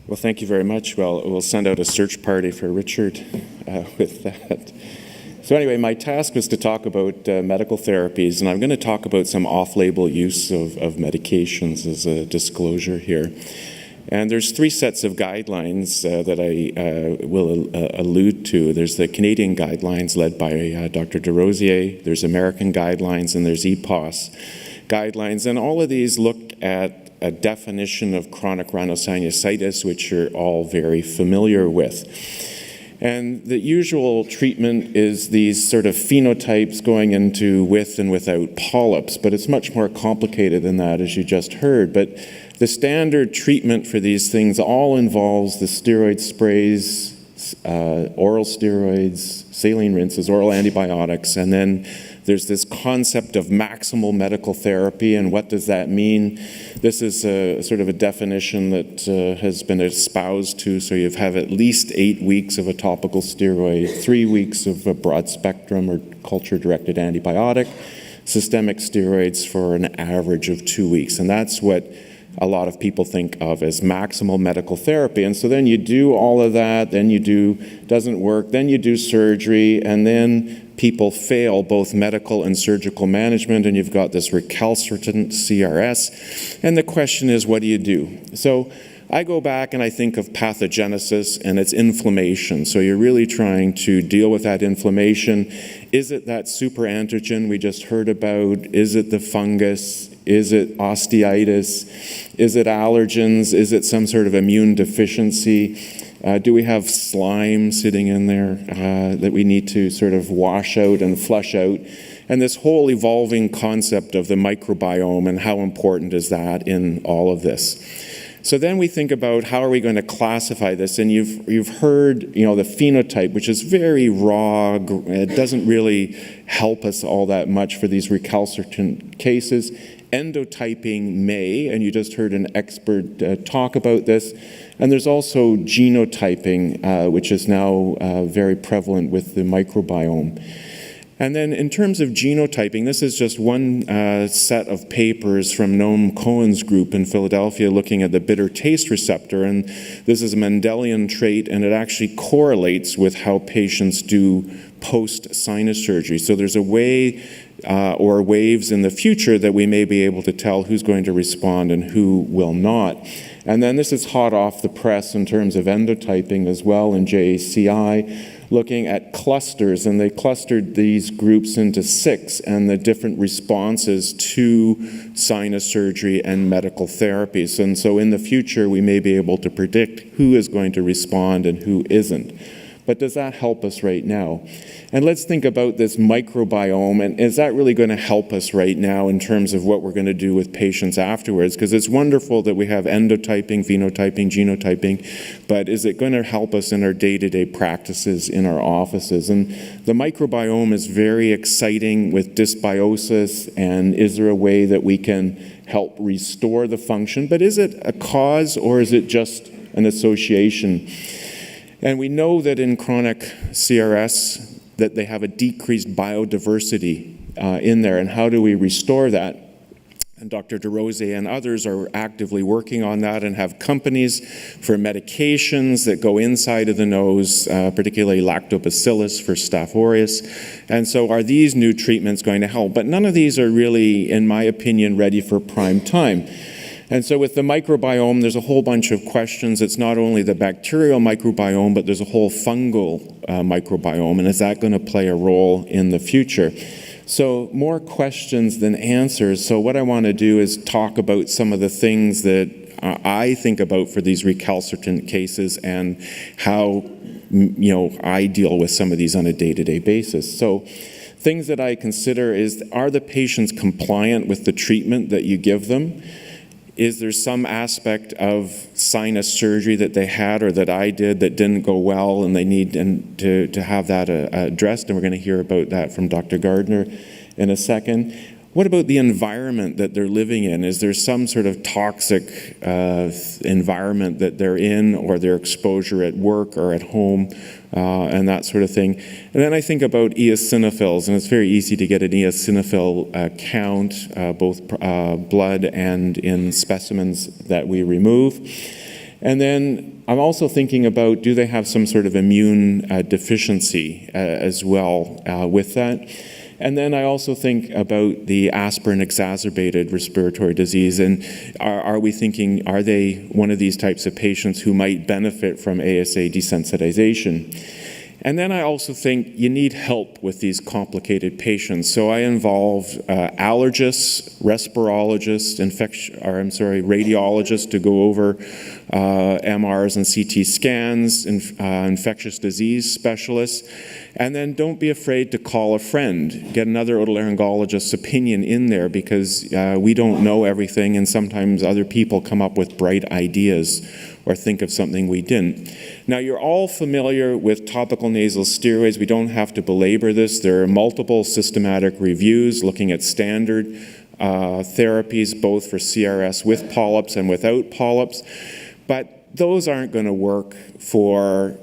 Well, thank you very much. Well, we'll send out a search party for Richard with that. So anyway, my task was to talk about medical therapies, and I'm going to talk about some off-label use of medications as a disclosure here. And there's 3 sets of guidelines that I will allude to. There's the Canadian guidelines led by Dr. Desrosiers, there's American guidelines, and there's EPOS guidelines. And all of these look at a definition of chronic rhinosinusitis, which you're all very familiar with. And the usual treatment is these sort of phenotypes going into with and without polyps, but it's much more complicated than that, as you just heard. But the standard treatment for these things all involves the steroid sprays, oral steroids, saline rinses, oral antibiotics, and then there's this concept of maximal medical therapy, and what does that mean? This is a sort of a definition that has been espoused to, so you have at least 8 weeks of a topical steroid, 3 weeks of a broad spectrum or culture-directed antibiotic, systemic steroids for an average of 2 weeks, and that's what a lot of people think of as maximal medical therapy. And so then you do all of that, then you do, doesn't work, then you do surgery, and then people fail both medical and surgical management, and you've got this recalcitrant CRS. And the question is, what do you do? So I go back and I think of pathogenesis, and it's inflammation. So you're really trying to deal with that inflammation. Is it that superantigen we just heard about? Is it the fungus? Is it osteitis? Is it allergens? Is it some sort of immune deficiency? Do we have slime sitting in there that we need to sort of wash out and flush out? And this whole evolving concept of the microbiome, and how important is that in all of this? So then we think about how are we going to classify this, and you've heard, the phenotype, which is very raw. It doesn't really help us all that much for these recalcitrant cases. Endotyping may, and you just heard an expert talk about this. And there's also genotyping, which is now very prevalent with the microbiome. And then in terms of genotyping, this is just one set of papers from Noam Cohen's group in Philadelphia looking at the bitter taste receptor. And this is a Mendelian trait, and it actually correlates with how patients do post-sinus surgery. So there's a way or waves in the future that we may be able to tell who's going to respond and who will not. And then this is hot off the press in terms of endotyping as well in JACI, looking at clusters, and they clustered these groups into 6 and the different responses to sinus surgery and medical therapies. And so in the future, we may be able to predict who is going to respond and who isn't. But does that help us right now? And let's think about this microbiome, and is that really going to help us right now in terms of what we're going to do with patients afterwards? Because it's wonderful that we have endotyping, phenotyping, genotyping, but is it going to help us in our day-to-day practices in our offices? And the microbiome is very exciting with dysbiosis, and is there a way that we can help restore the function? But is it a cause, or is it just an association? And we know that in chronic CRS that they have a decreased biodiversity in there, and how do we restore that? And Dr. Desrosiers and others are actively working on that and have companies for medications that go inside of the nose, particularly lactobacillus for Staph aureus. And so are these new treatments going to help? But none of these are really, in my opinion, ready for prime time. And so with the microbiome, there's a whole bunch of questions. It's not only the bacterial microbiome, but there's a whole fungal microbiome, and is that going to play a role in the future? So more questions than answers. So what I want to do is talk about some of the things that I think about for these recalcitrant cases, and how I deal with some of these on a day-to-day basis. So things that I consider is, are the patients compliant with the treatment that you give them? Is there some aspect of sinus surgery that they had or that I did that didn't go well, and they need to have that addressed? And we're going to hear about that from Dr. Gardner in a second. What about the environment that they're living in? Is there some sort of toxic environment that they're in, or their exposure at work or at home, and that sort of thing? And then I think about eosinophils, and it's very easy to get an eosinophil count, both blood and in specimens that we remove. And then I'm also thinking about, do they have some sort of immune deficiency as well with that? And then I also think about the aspirin-exacerbated respiratory disease, and are we thinking, are they one of these types of patients who might benefit from ASA desensitization? And then I also think you need help with these complicated patients. So I involve allergists, respirologists, radiologists to go over MRs and CT scans, infectious disease specialists. And then don't be afraid to call a friend. Get another otolaryngologist's opinion in there, because we don't know everything, and sometimes other people come up with bright ideas or think of something we didn't. Now, you're all familiar with topical nasal steroids. We don't have to belabor this. There are multiple systematic reviews looking at standard therapies, both for CRS with polyps and without polyps. But those aren't going to work for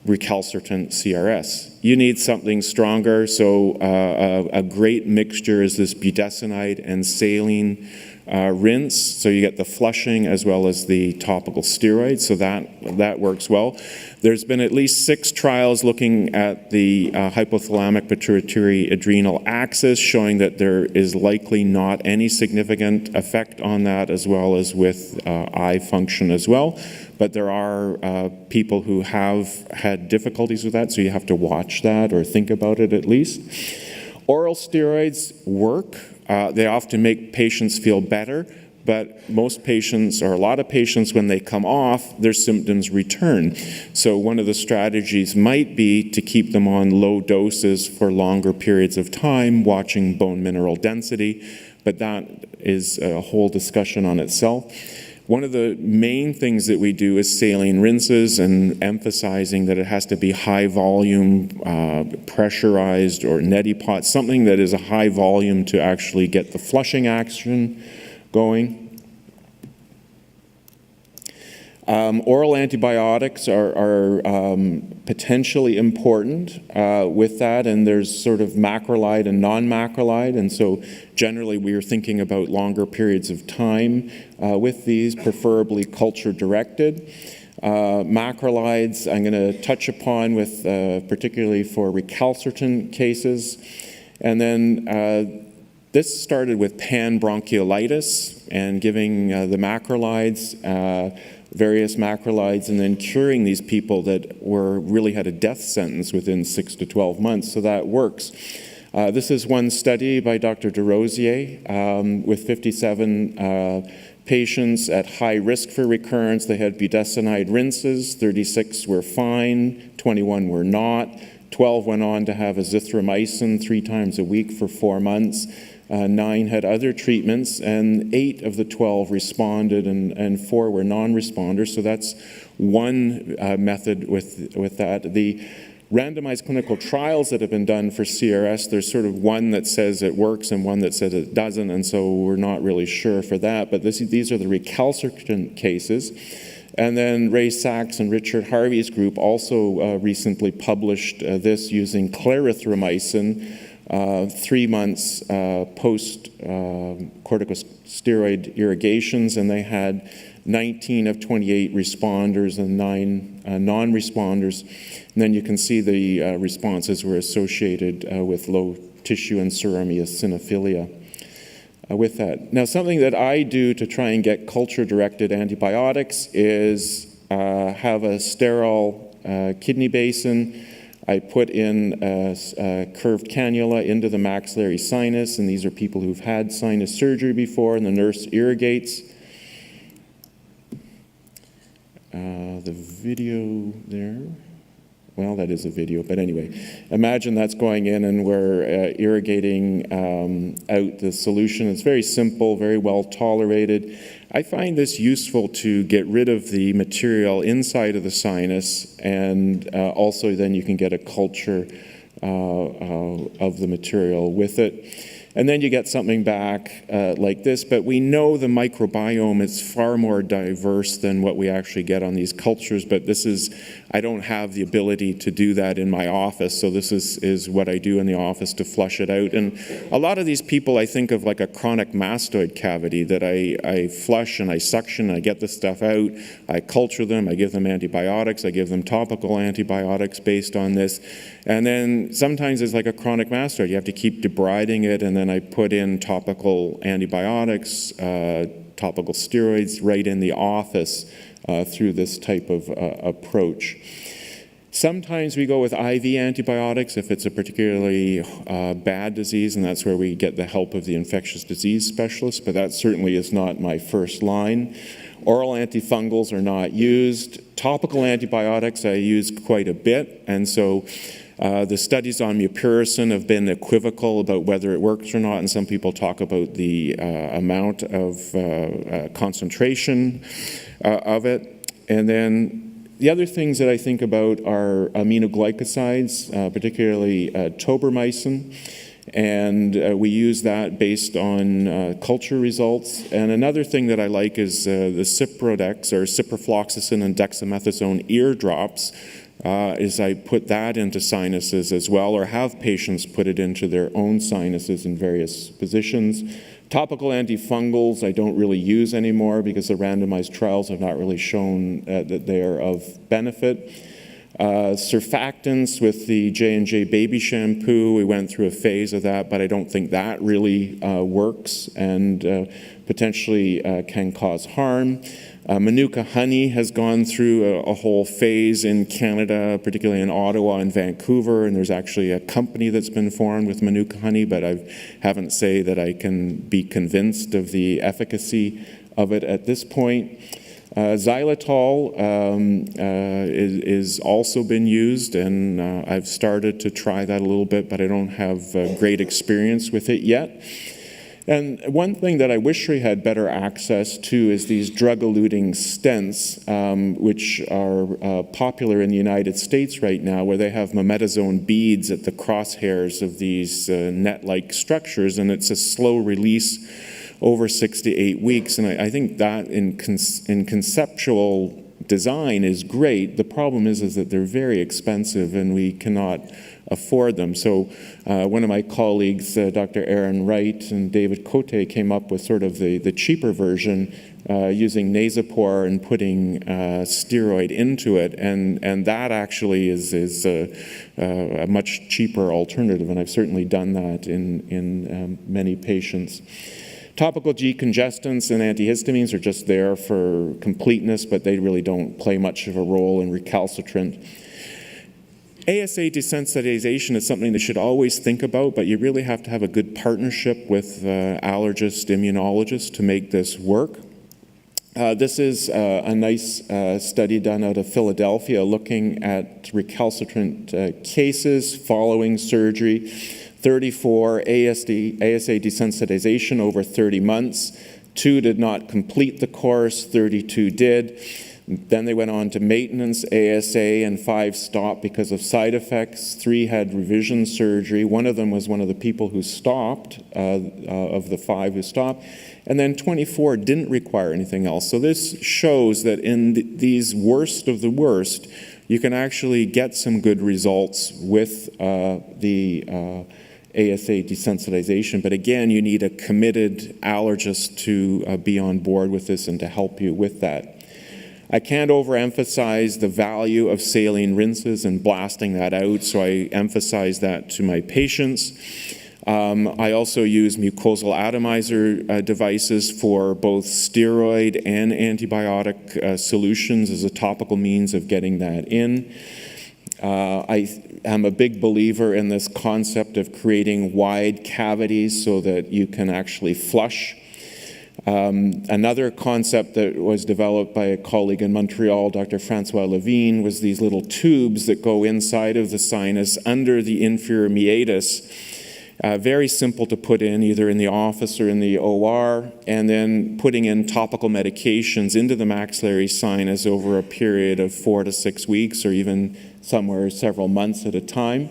recalcitrant CRS. You need something stronger, so a great mixture is this budesonide and saline rinse, so you get the flushing as well as the topical steroids, so that works well. There's been at least 6 trials looking at the hypothalamic pituitary adrenal axis, showing that there is likely not any significant effect on that, as well as with eye function as well. But there are people who have had difficulties with that, so you have to watch that or think about it at least. Oral steroids work. They often make patients feel better, but most patients, or a lot of patients, when they come off, their symptoms return. So one of the strategies might be to keep them on low doses for longer periods of time, watching bone mineral density, but that is a whole discussion on itself. One of the main things that we do is saline rinses, and emphasizing that it has to be high volume, pressurized, or neti pot, something that is a high volume to actually get the flushing action going. Oral antibiotics are potentially important with that, and there's sort of macrolide and non-macrolide, and so generally we are thinking about longer periods of time with these, preferably culture-directed. Macrolides I'm going to touch upon with particularly for recalcitrant cases, and then this started with panbronchiolitis and giving the macrolides, various macrolides, and then curing these people that really had a death sentence within 6 to 12 months, so that works. This is one study by Dr. DeRosier with 57 patients at high risk for recurrence. They had budesonide rinses, 36 were fine, 21 were not, 12 went on to have azithromycin 3 times a week for 4 months. 9 had other treatments, and 8 of the 12 responded, and 4 were non-responders. So that's one method with that. The randomized clinical trials that have been done for CRS, there's sort of one that says it works and one that says it doesn't, and so we're not really sure for that. But these are the recalcitrant cases. And then Ray Sachs and Richard Harvey's group also recently published this using clarithromycin 3 months post corticosteroid irrigations, and they had 19 of 28 responders and 9 non-responders. And then you can see the responses were associated with low tissue and serum eosinophilia with that. Now, something that I do to try and get culture-directed antibiotics is have a sterile kidney basin. I put in a curved cannula into the maxillary sinus, and these are people who've had sinus surgery before, and the nurse irrigates. The video there, well, that is a video, but anyway, imagine that's going in and we're irrigating out the solution. It's very simple, very well tolerated. I find this useful to get rid of the material inside of the sinus, and also then you can get a culture of the material with it. And then you get something back like this, but we know the microbiome is far more diverse than what we actually get on these cultures, but I don't have the ability to do that in my office, so this is what I do in the office to flush it out. And a lot of these people, I think of like a chronic mastoid cavity that I flush and I suction, I get the stuff out, I culture them, I give them antibiotics, I give them topical antibiotics based on this. And then sometimes it's like a chronic mastoid. You have to keep debriding it, and then I put in topical antibiotics, topical steroids right in the office through this type of approach. Sometimes we go with IV antibiotics if it's a particularly bad disease, and that's where we get the help of the infectious disease specialist, but that certainly is not my first line. Oral antifungals are not used. Topical antibiotics I use quite a bit, and so the studies on mupirocin have been equivocal about whether it works or not, and some people talk about the amount of concentration of it. And then the other things that I think about are aminoglycosides, particularly tobramycin, and we use that based on culture results. And another thing that I like is the Ciprodex, or ciprofloxacin and dexamethasone ear drops, is I put that into sinuses as well, or have patients put it into their own sinuses in various positions. Topical antifungals I don't really use anymore because the randomized trials have not really shown that they are of benefit. Surfactants with the J&J baby shampoo, we went through a phase of that, but I don't think that really works and potentially can cause harm. Manuka honey has gone through a whole phase in Canada, particularly in Ottawa and Vancouver, and there's actually a company that's been formed with Manuka honey, but I haven't say that I can be convinced of the efficacy of it at this point. Xylitol is also been used, and I've started to try that a little bit, but I don't have great experience with it yet. And one thing that I wish we had better access to is these drug-eluting stents, which are popular in the United States right now, where they have mometasone beads at the crosshairs of these net-like structures, and it's a slow release over 6 to 8 weeks. And I think that in conceptual design is great. The problem is that they're very expensive and we cannot afford them. So one of my colleagues, Dr. Aaron Wright and David Cote, came up with sort of the cheaper version using Nasopore and putting steroid into it, and that actually is a much cheaper alternative, and I've certainly done that in many patients. Topical decongestants and antihistamines are just there for completeness, but they really don't play much of a role in recalcitrant. ASA desensitization is something that you should always think about, but you really have to have a good partnership with allergist, immunologist to make this work. This is a nice study done out of Philadelphia looking at recalcitrant cases following surgery. 34 ASA desensitization over 30 months. 2 did not complete the course, 32 did. Then they went on to maintenance ASA, and 5 stopped because of side effects. 3 had revision surgery. 1 of them was one of the people who stopped, of the 5 who stopped. And then 24 didn't require anything else. So this shows that in these worst of the worst, you can actually get some good results with the ASA desensitization. But again, you need a committed allergist to be on board with this and to help you with that. I can't overemphasize the value of saline rinses and blasting that out, so I emphasize that to my patients. I also use mucosal atomizer devices for both steroid and antibiotic solutions as a topical means of getting that in. I am a big believer in this concept of creating wide cavities so that you can actually flush. Another concept that was developed by a colleague in Montreal, Dr. Francois Levine, was these little tubes that go inside of the sinus under the inferior meatus. Very simple to put in, either in the office or in the OR, and then putting in topical medications into the maxillary sinus over a period of 4 to 6 weeks, or even somewhere several months at a time.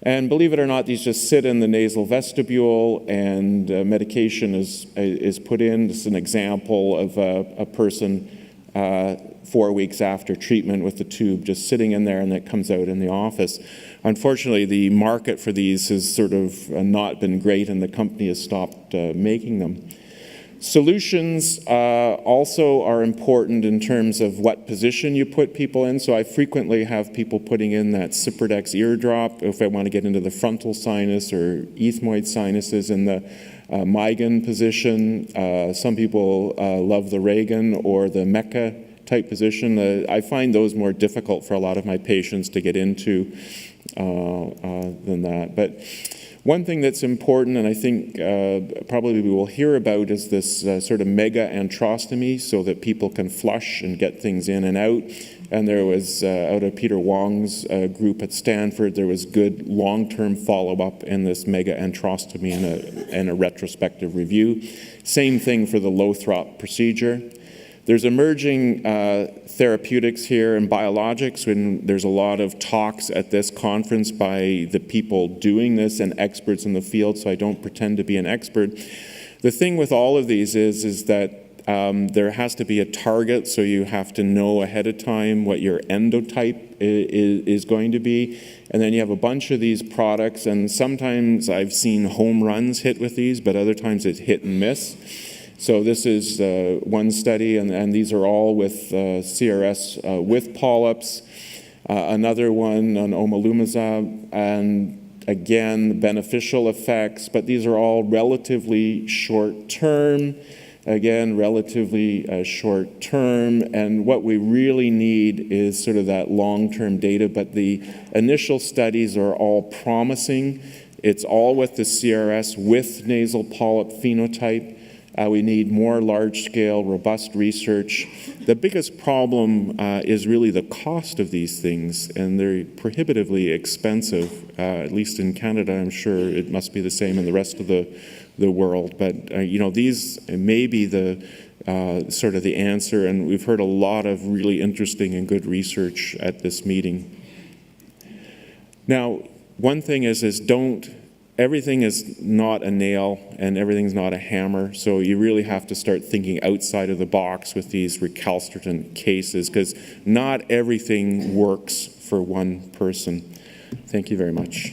And believe it or not, these just sit in the nasal vestibule, and medication is put in. This is an example of a person 4 weeks after treatment with the tube just sitting in there, and that comes out in the office. Unfortunately, the market for these has sort of not been great, and the company has stopped making them. Solutions also are important in terms of what position you put people in. So I frequently have people putting in that Ciprodex eardrop if I want to get into the frontal sinus or ethmoid sinuses in the Migan position. Some people love the Reagan or the Mecca type position. I find those more difficult for a lot of my patients to get into than that. But one thing that's important, and I think probably we will hear about, is this sort of Mega-Antrostomy, so that people can flush and get things in and out. And there was, out of Peter Wong's group at Stanford, there was good long-term follow-up in this Mega-Antrostomy and a retrospective review. Same thing for the Lothrop procedure. There's emerging therapeutics here and biologics, and there's a lot of talks at this conference by the people doing this and experts in the field, so I don't pretend to be an expert. The thing with all of these is that there has to be a target, so you have to know ahead of time what your endotype is going to be. And then you have a bunch of these products, and sometimes I've seen home runs hit with these, but other times it's hit and miss. So this is one study, and these are all with CRS with polyps. Another one on omalizumab, and again, beneficial effects, but these are all relatively short-term. Again, relatively short-term, and what we really need is sort of that long-term data, but the initial studies are all promising. It's all with the CRS with nasal polyp phenotype. We need more large-scale, robust research. The biggest problem is really the cost of these things, and they're prohibitively expensive, at least in Canada. I'm sure it must be the same in the rest of the world. But, these may be the sort of the answer, and we've heard a lot of really interesting and good research at this meeting. Now, one thing is everything is not a nail and everything's not a hammer, so you really have to start thinking outside of the box with these recalcitrant cases, because not everything works for one person. Thank you very much.